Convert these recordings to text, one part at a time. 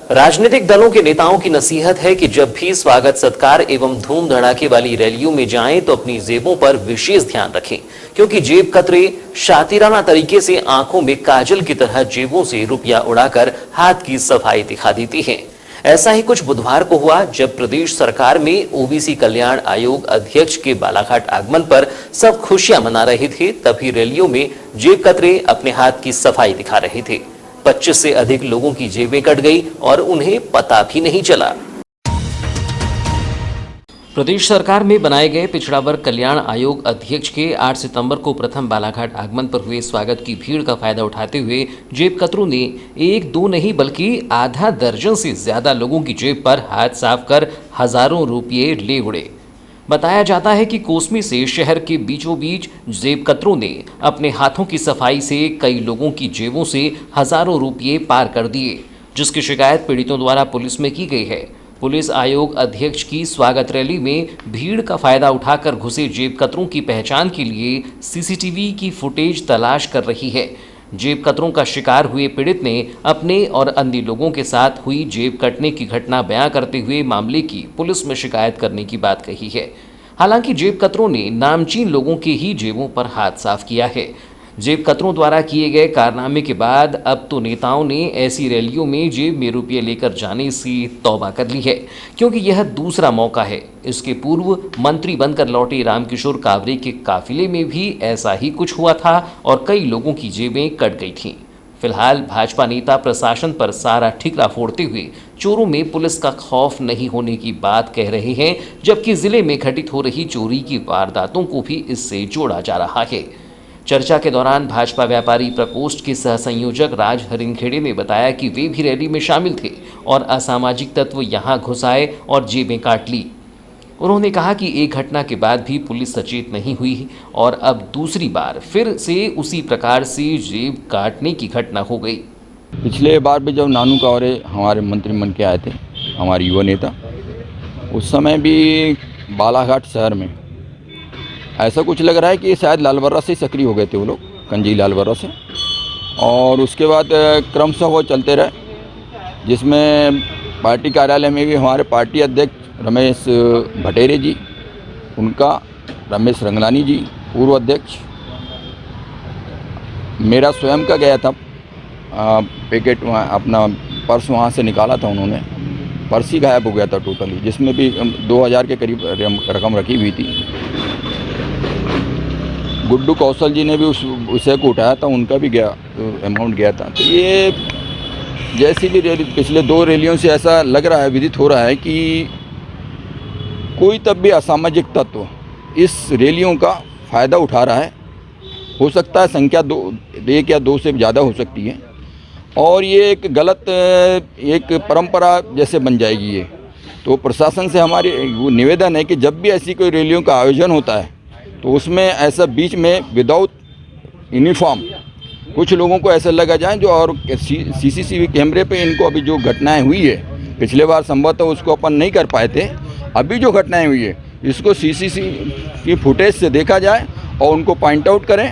राजनीतिक दलों के नेताओं की नसीहत है कि जब भी स्वागत सत्कार एवं धूम धड़ाके वाली रैलियों में जाएं तो अपनी जेबों पर विशेष ध्यान रखें, क्योंकि जेब कतरे शातिराना तरीके से आंखों में काजल की तरह जेबों से रुपया उड़ाकर हाथ की सफाई दिखा देती हैं। ऐसा ही कुछ बुधवार को हुआ, जब प्रदेश सरकार में ओबीसी कल्याण आयोग अध्यक्ष के बालाघाट आगमन पर सब खुशियां मना रहे थे, तभी रैलियों में जेब कतरे अपने हाथ की सफाई दिखा रहे थे। 25 से अधिक लोगों की जेबें कट गई और उन्हें पता भी नहीं चला। प्रदेश सरकार में बनाए गए पिछड़ा वर्ग कल्याण आयोग अध्यक्ष के 8 सितंबर को प्रथम बालाघाट आगमन पर हुए स्वागत की भीड़ का फायदा उठाते हुए जेब कतरों ने एक दो नहीं बल्कि आधा दर्जन से ज्यादा लोगों की जेब पर हाथ साफ कर हजारों रुपये ले उड़े। बताया जाता है कि कोसमी से शहर के बीचों बीच जेब कतरों ने अपने हाथों की सफाई से कई लोगों की जेबों से हजारों रुपये पार कर दिए, जिसकी शिकायत पीड़ितों द्वारा पुलिस में की गई है। पुलिस आयोग अध्यक्ष की स्वागत रैली में भीड़ का फायदा उठाकर घुसे जेब कतरों की पहचान के लिए सीसीटीवी की फुटेज तलाश कर रही है। जेब कतरों का शिकार हुए पीड़ित ने अपने और अन्य लोगों के साथ हुई जेब कटने की घटना बयां करते हुए मामले की पुलिस में शिकायत करने की बात कही है। हालांकि जेब कतरों ने नामचीन लोगों के ही जेबों पर हाथ साफ किया है। जेब कतरों द्वारा किए गए कारनामे के बाद अब तो नेताओं ने ऐसी रैलियों में जेब में रुपये लेकर जाने से तौबा कर ली है, क्योंकि यह दूसरा मौका है। इसके पूर्व मंत्री बनकर लौटे रामकिशोर कावरे के काफिले में भी ऐसा ही कुछ हुआ था और कई लोगों की जेबें कट गई थीं। फिलहाल भाजपा नेता प्रशासन पर सारा ठिकरा फोड़ते हुए चोरों में पुलिस का खौफ नहीं होने की बात कह रहे हैं, जबकि जिले में घटित हो रही चोरी की वारदातों को भी इससे जोड़ा जा रहा है। चर्चा के दौरान भाजपा व्यापारी प्रकोष्ठ के सह संयोजक राज हरिंगखेड़े ने बताया कि वे भी रैली में शामिल थे और असामाजिक तत्व यहां घुस आए और जेबें काट ली। उन्होंने कहा कि एक घटना के बाद भी पुलिस सचेत नहीं हुई और अब दूसरी बार फिर से उसी प्रकार से जेब काटने की घटना हो गई। पिछले बार भी जब नानू कावरे हमारे मंत्री बन के आए थे, हमारे युवा नेता, उस समय भी बालाघाट शहर में ऐसा कुछ लग रहा है कि शायद लालबर्रा से सक्रिय हो गए थे वो लोग, कंजी लालबर्रा से, और उसके बाद क्रमशः वो चलते रहे, जिसमें पार्टी कार्यालय में भी हमारे पार्टी अध्यक्ष रमेश भटेरे जी, उनका रमेश रंगलानी जी पूर्व अध्यक्ष, मेरा स्वयं का गया था पैकेट, अपना पर्स वहाँ से निकाला था उन्होंने, पर्स ही गायब हो गया था टोटली, जिसमें भी 2000 के करीब रकम रखी हुई थी। गुड्डू कौशल जी ने भी उस विषय को उठाया था, उनका भी गया अमाउंट गया था। तो ये जैसी भी रैली, पिछले 2 रैलियों से ऐसा लग रहा है, विदित हो रहा है कि कोई तब भी असामाजिक तत्व इस रैलियों का फ़ायदा उठा रहा है। हो सकता है संख्या 1 या 2 से ज़्यादा हो सकती है, और ये एक गलत एक परंपरा जैसे बन जाएगी ये। तो प्रशासन से हमारी वो निवेदन है कि जब भी ऐसी कोई रैलियों का आयोजन होता है तो उसमें ऐसा बीच में विदाउट यूनिफॉर्म कुछ लोगों को ऐसा लगा जाए जो, और सीसीटीवी कैमरे पे इनको अभी जो घटनाएं हुई है, पिछले बार संभवतः उसको अपन नहीं कर पाए थे, अभी जो घटनाएं हुई है इसको सीसीटीवी फुटेज से देखा जाए और उनको पॉइंट आउट करें,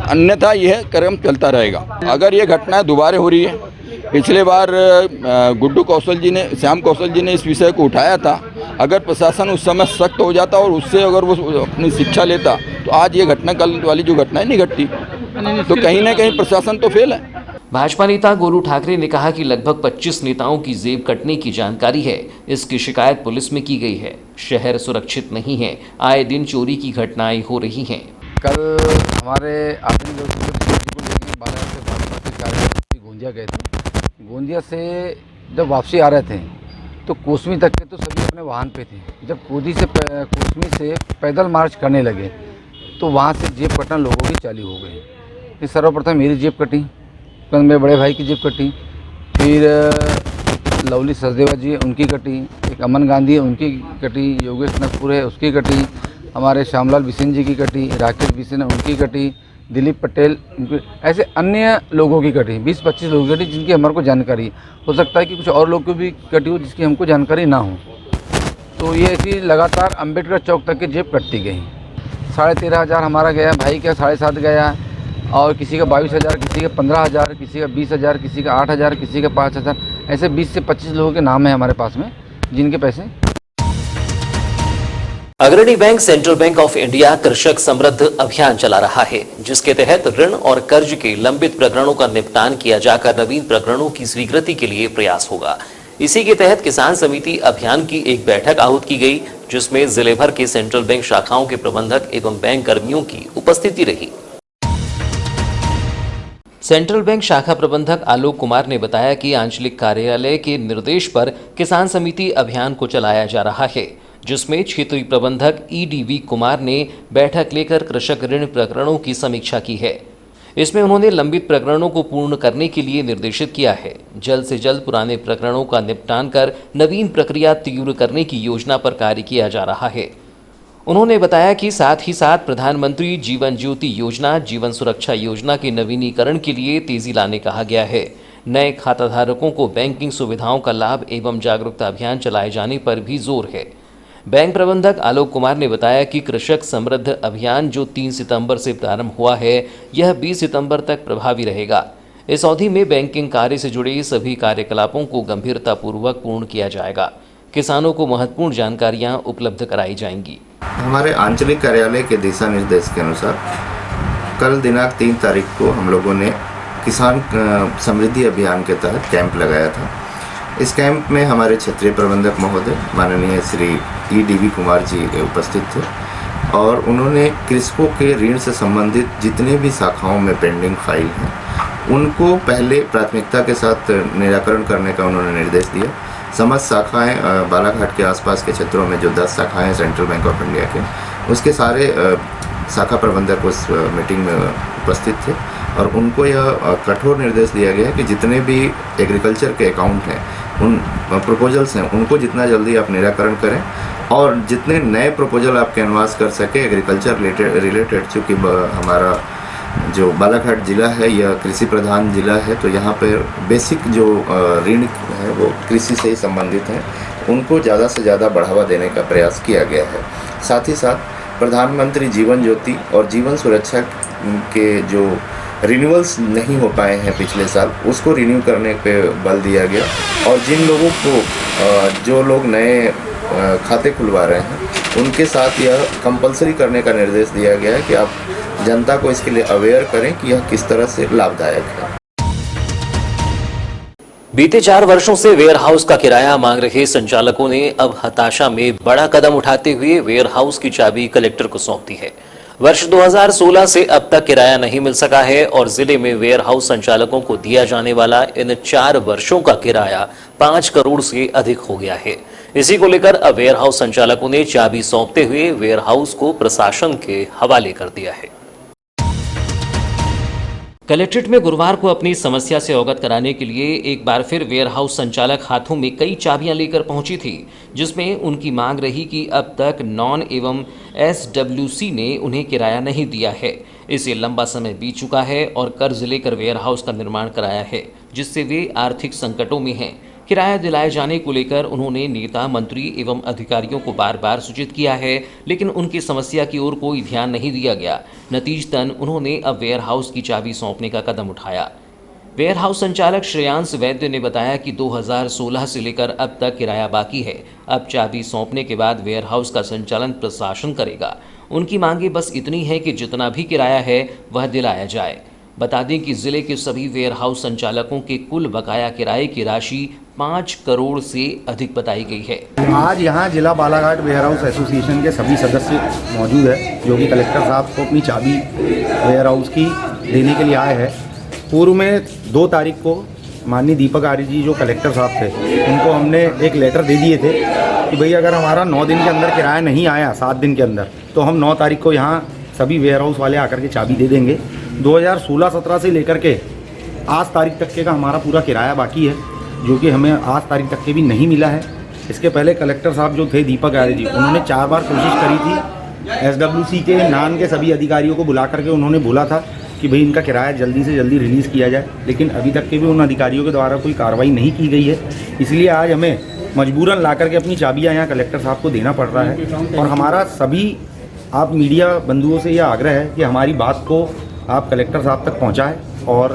अन्यथा यह क्रम चलता रहेगा। अगर ये घटनाएं दोबारा हो रही है, पिछले बार गुड्डू कौशल जी ने, श्याम कौशल जी ने इस विषय को उठाया था, अगर प्रशासन उस समय सख्त हो जाता और उससे अगर वो अपनी शिक्षा लेता तो आज ये घटना, कल वाली जो घटनाएं नहीं घटती। तो कहीं ना कहीं प्रशासन तो फेल है। भाजपा नेता गोलू ठाकरे ने कहा कि लगभग 25 नेताओं की जेब कटने की जानकारी है। इसकी शिकायत पुलिस में की गई है। शहर सुरक्षित नहीं है, आए दिन चोरी की घटनाएं हो रही हैं। कल हमारे आदमी लोग बालाघाट से भाजपा के कार्यकर्ता गोंदिया गए थे। गोंदिया से जब वापसी आ रहे थे तो कोसमी तक के तो सभी अपने वाहन पे थे। जब कोसमी से पैदल मार्च करने लगे तो वहाँ से जेब कटना लोगों की चालू हो गई। सर्वप्रथम मेरी जेब कटी, फिर मेरे बड़े भाई की जेब कटी, फिर लवली सचदेवा जी उनकी कटी, एक अमन गांधी है उनकी कटी, योगेश नकपुर है उसकी कटी, हमारे श्यामलाल बिसेन जी की कटी, राकेश बिसेन उनकी कटी, दिलीप पटेल उनकी, ऐसे अन्य लोगों की कटी, 20-25 लोगों की कटी जिनकी हमारे को जानकारी। हो सकता है कि कुछ और लोग की भी कटी हो जिसकी हमको जानकारी ना हो। तो ये ऐसी लगातार अम्बेडकर चौक तक की जेब कटती गई। 13,500 हमारा गया, भाई का 7.5 गया, और किसी का 22,000, किसी का 15,000, किसी का 20,000, किसी का 8,000, किसी का 5,000, ऐसे 20 से 25 लोगों के नाम है हमारे पास में जिनके पैसे। अग्रणी bank central bank of India कृषक समृद्ध अभियान चला रहा है, जिसके तहत ऋण और कर्ज के लंबित प्रकरणों का निपटान किया जाकर नवीन प्रकरणों की स्वीकृति के लिए प्रयास होगा। इसी के तहत किसान समिति अभियान की एक बैठक आहूत की गई, जिसमें जिले भर के सेंट्रल बैंक शाखाओं के प्रबंधक एवं बैंक कर्मियों की उपस्थिति रही। सेंट्रल बैंक शाखा प्रबंधक आलोक कुमार ने बताया कि आंचलिक कार्यालय के निर्देश पर किसान समिति अभियान को चलाया जा रहा है, जिसमें क्षेत्रीय प्रबंधक ईडीवी कुमार ने बैठक लेकर कृषक ऋण प्रकरणों की समीक्षा की है। इसमें उन्होंने लंबित प्रकरणों को पूर्ण करने के लिए निर्देशित किया है। जल्द से जल्द पुराने प्रकरणों का निपटान कर नवीन प्रक्रिया तीव्र करने की योजना पर कार्य किया जा रहा है। उन्होंने बताया कि साथ ही साथ प्रधानमंत्री जीवन ज्योति योजना, जीवन सुरक्षा योजना के नवीनीकरण के लिए तेजी लाने कहा गया है। नए खाताधारकों को बैंकिंग सुविधाओं का लाभ एवं जागरूकता अभियान चलाए जाने पर भी जोर है। बैंक प्रबंधक आलोक कुमार ने बताया कि कृषक समृद्ध अभियान जो 3 सितंबर से प्रारंभ हुआ है, यह 20 सितंबर तक प्रभावी रहेगा। इस अवधि में बैंकिंग कार्य से जुड़े सभी कार्यकलापों को गंभीरतापूर्वक पूर्ण किया जाएगा। किसानों को महत्वपूर्ण जानकारियां उपलब्ध कराई जाएंगी। हमारे आंचलिक कार्यालय के दिशा निर्देश के अनुसार कल दिनांक 3 तारीख को हम लोगों ने किसान समृद्धि अभियान के तहत कैंप लगाया था। इस कैंप में हमारे क्षेत्रीय प्रबंधक महोदय माननीय श्री ईडीवी कुमार जी उपस्थित थे और उन्होंने कृषकों के ऋण से संबंधित जितने भी शाखाओं में पेंडिंग फाइल हैं उनको पहले प्राथमिकता के साथ निराकरण करने का उन्होंने निर्देश दिया। समस्त शाखाएं बालाघाट के आसपास के क्षेत्रों में जो 10 शाखाएं हैं सेंट्रल बैंक ऑफ इंडिया के, उसके सारे शाखा प्रबंधक उस मीटिंग में उपस्थित थे और उनको यह कठोर निर्देश दिया गया है कि जितने भी एग्रीकल्चर के अकाउंट हैं, उन प्रपोजल्स हैं, उनको जितना जल्दी आप निराकरण करें और जितने नए प्रपोजल आप कैनवास कर सके एग्रीकल्चर रिलेटेड, चूँकि हमारा जो बालाघाट ज़िला है यह कृषि प्रधान ज़िला है, तो यहाँ पर बेसिक जो ऋण है वो कृषि से ही संबंधित हैं, उनको ज़्यादा से ज़्यादा बढ़ावा देने का प्रयास किया गया है। साथ ही साथ प्रधानमंत्री जीवन ज्योति और जीवन सुरक्षा के जो रिन्यूअल्स नहीं हो पाए हैं पिछले साल, उसको रिन्यू करने पे बल दिया गया और जिन लोगों को जो लोग नए खाते खुलवा रहे हैं उनके साथ यह कंपलसरी करने का निर्देश दिया गया है कि आप जनता को इसके लिए अवेयर करें कि यह किस तरह से लाभदायक है। बीते 4 वर्षों से वेयर हाउस का किराया मांग रहे संचालकों ने अब हताशा में बड़ा कदम उठाते हुए वेयर हाउस की चाबी कलेक्टर को सौंप दी है। वर्ष 2016 से अब तक किराया नहीं मिल सका है और जिले में वेयर हाउस संचालकों को दिया जाने वाला इन 4 वर्षों का किराया 5 करोड़ से अधिक हो गया है। इसी को लेकर अब वेयर हाउस संचालकों ने चाबी सौंपते हुए वेयर हाउस को प्रशासन के हवाले कर दिया है। कलेक्ट्रेट में गुरुवार को अपनी समस्या से अवगत कराने के लिए एक बार फिर वेयर हाउस संचालक हाथों में कई चाबियां लेकर पहुंची थी, जिसमें उनकी मांग रही कि अब तक नॉन एवं SWC ने उन्हें किराया नहीं दिया है। इसे लंबा समय बीत चुका है और कर्ज लेकर वेयर हाउस का निर्माण कराया है, जिससे वे आर्थिक संकटों में हैं। किराया दिलाए जाने को लेकर उन्होंने नेता, मंत्री एवं अधिकारियों को बार बार सूचित किया है, लेकिन उनकी समस्या की ओर कोई ध्यान नहीं दिया गया। नतीजतन उन्होंने अब वेयर हाउस की चाबी सौंपने का कदम उठाया। वेयर हाउस संचालक श्रेयांश वैद्य ने बताया कि 2016 से लेकर अब तक किराया बाकी है। अब चाबी सौंपने के बाद वेयर हाउस का संचालन प्रशासन करेगा। उनकी मांगे बस इतनी है कि जितना भी किराया है वह दिलाया जाए। बता दें कि जिले के सभी वेयर हाउस संचालकों के कुल बकाया किराए की राशि 5 करोड़ से अधिक बताई गई है। आज यहाँ जिला बालाघाट वेयर हाउस एसोसिएशन के सभी सदस्य मौजूद है, जो कि कलेक्टर साहब को अपनी चाबी वेयर हाउस की देने के लिए आए हैं। पूर्व में 2 तारीख को माननीय दीपक आर्य जी जो कलेक्टर साहब थे, उनको हमने एक लेटर दे दिए थे कि भाई अगर हमारा 9 दिन के अंदर किराया नहीं आया, 7 दिन के अंदर, तो हम 9 तारीख को यहाँ सभी वेयर हाउस वाले आकर के चाबी दे देंगे। 2016-17 से लेकर के आज तारीख तक के का हमारा पूरा किराया बाकी है, जो कि हमें आज तारीख तक के भी नहीं मिला है। इसके पहले कलेक्टर साहब जो थे दीपक आर्य जी, उन्होंने 4 बार कोशिश करी थी। SWC के नान के सभी अधिकारियों को बुला करके उन्होंने बोला था कि भाई इनका किराया जल्दी से जल्दी रिलीज़ किया जाए, लेकिन अभी तक के भी उन अधिकारियों के द्वारा कोई कार्रवाई नहीं की गई है। इसलिए आज हमें मजबूरन ला करके अपनी चाबियाँ यहाँ कलेक्टर साहब को देना पड़ रहा है। और हमारा सभी आप मीडिया बंधुओं से यह आग्रह है कि हमारी बात को आप कलेक्टर साहब तक पहुँचाएँ और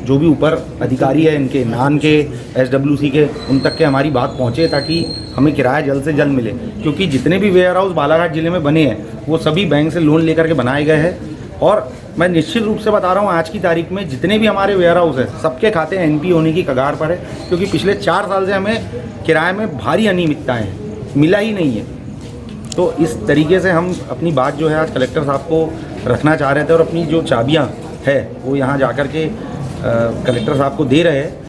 जो भी ऊपर अधिकारी है इनके नान के SWC के उन तक के हमारी बात पहुँचे ताकि हमें किराया जल्द से जल्द मिले, क्योंकि जितने भी वेयर हाउस बालाघाट ज़िले में बने हैं वो सभी बैंक से लोन लेकर के बनाए गए हैं। और मैं निश्चित रूप से बता रहा हूँ, आज की तारीख में जितने भी हमारे वेयर हाउस है सबके खाते NP होने की कगार पर है, क्योंकि पिछले 4 साल से हमें किराए में भारी अनियमितताएँ हैं, मिला ही नहीं है। तो इस तरीके से हम अपनी बात जो है आज कलेक्टर साहब को रखना चाह रहे थे और अपनी जो चाबियाँ है वो यहाँ जाकर के कलेक्टर साहब को दे रहे हैं।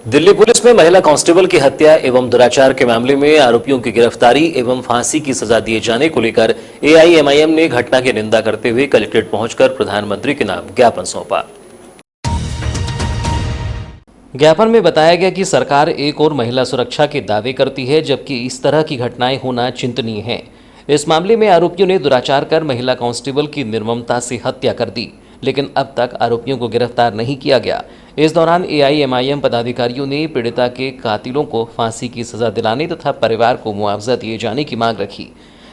दिल्ली पुलिस में महिला कांस्टेबल की हत्या एवं दुराचार के मामले में आरोपियों की गिरफ्तारी एवं फांसी की सजा दिए जाने को लेकर AIMIM ने घटना की निंदा करते हुए कलेक्ट्रेट पहुंचकर प्रधानमंत्री के नाम ज्ञापन सौंपा। ज्ञापन में बताया गया कि सरकार एक और महिला सुरक्षा के दावे करती है, जबकि इस तरह की घटनाएं होना चिंतनीय है। इस मामले में आरोपियों ने दुराचार कर महिला कांस्टेबल की निर्ममता से हत्या कर दी, लेकिन अब तक आरोपियों को गिरफ्तार नहीं किया गया। इस दौरान AIMIM पदाधिकारियों ने पीड़िता के कातिलों को फांसी की सजा दिलाने तथा परिवार को मुआवजा दिए जाने की मांग रखी।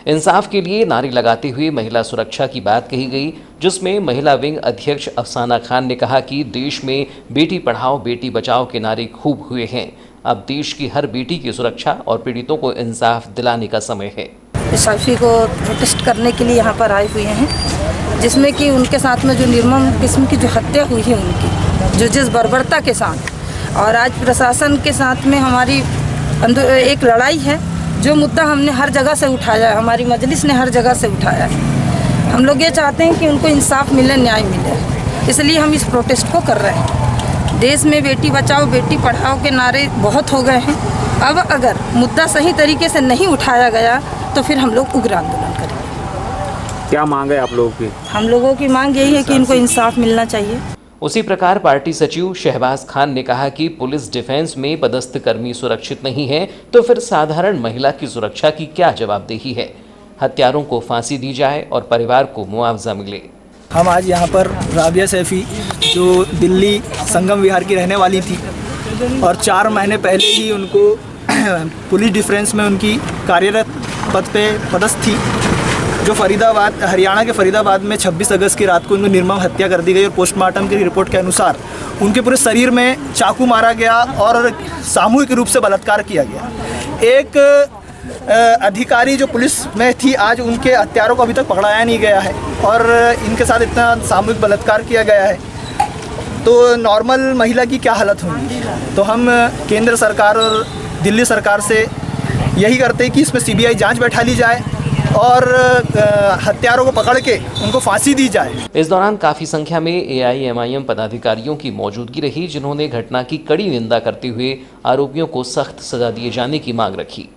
इंसाफ के लिए नारे लगाते हुए महिला सुरक्षा की बात कही गई, जिसमें महिला विंग अध्यक्ष अफसाना खान ने कहा कि देश में बेटी पढ़ाओ बेटी बचाओ के नारे खूब हुए हैं। अब देश की हर बेटी की सुरक्षा और पीड़ितों को इंसाफ दिलाने का समय है। SIFI को प्रोटेस्ट करने के लिए यहाँ पर आए हुए हैं, जिसमें कि उनके साथ में जो निर्मम किस्म की जो हत्या हुई है उनकी, जो जिस बर्बरता के साथ, और आज प्रशासन के साथ में हमारी एक लड़ाई है, जो मुद्दा हमने हर जगह से उठाया है, हमारी मजलिस ने हर जगह से उठाया है। हम लोग ये चाहते हैं कि उनको इंसाफ मिले, न्याय मिले, इसलिए हम इस प्रोटेस्ट को कर रहे हैं। देश में बेटी बचाओ बेटी पढ़ाओ के नारे बहुत हो गए हैं। अब अगर मुद्दा सही तरीके से नहीं उठाया गया तो फिर हम लोग उग्र आंदोलन करेंगे। क्या मांग है आप लोगों की? हम लोगों की मांग यही है कि इनको इंसाफ मिलना चाहिए। उसी प्रकार पार्टी सचिव शहबाज खान ने कहा कि पुलिस डिफेंस में पदस्थ कर्मी सुरक्षित नहीं है, तो फिर साधारण महिला की सुरक्षा की क्या जवाबदेही है। हत्यारों को फांसी दी जाए और परिवार को मुआवजा मिले। हम आज यहाँ पर राबिया सैफी, जो दिल्ली संगम विहार की रहने वाली थी और 4 महीने पहले ही उनको पुलिस डिफेंस में उनकी कार्यरत पद पे पदस्थ थी, जो फरीदाबाद, हरियाणा के फरीदाबाद में 26 अगस्त की रात को उनको निर्मम हत्या कर दी गई और पोस्टमार्टम की रिपोर्ट के अनुसार उनके पूरे शरीर में चाकू मारा गया और सामूहिक रूप से बलात्कार किया गया। एक अधिकारी जो पुलिस में थी, आज उनके हत्यारों को अभी तक पकड़ाया नहीं गया है और इनके साथ इतना सामूहिक बलात्कार किया गया है, तो नॉर्मल महिला की क्या हालत होगी। तो हम केंद्र सरकार और दिल्ली सरकार से यही करते हैं कि इसमें CBI जांच बैठा ली जाए और हत्यारों को पकड़ के उनको फांसी दी जाए। इस दौरान काफी संख्या में AIMIM पदाधिकारियों की मौजूदगी रही, जिन्होंने घटना की कड़ी निंदा करते हुए आरोपियों को सख्त सजा दिए जाने की मांग रखी।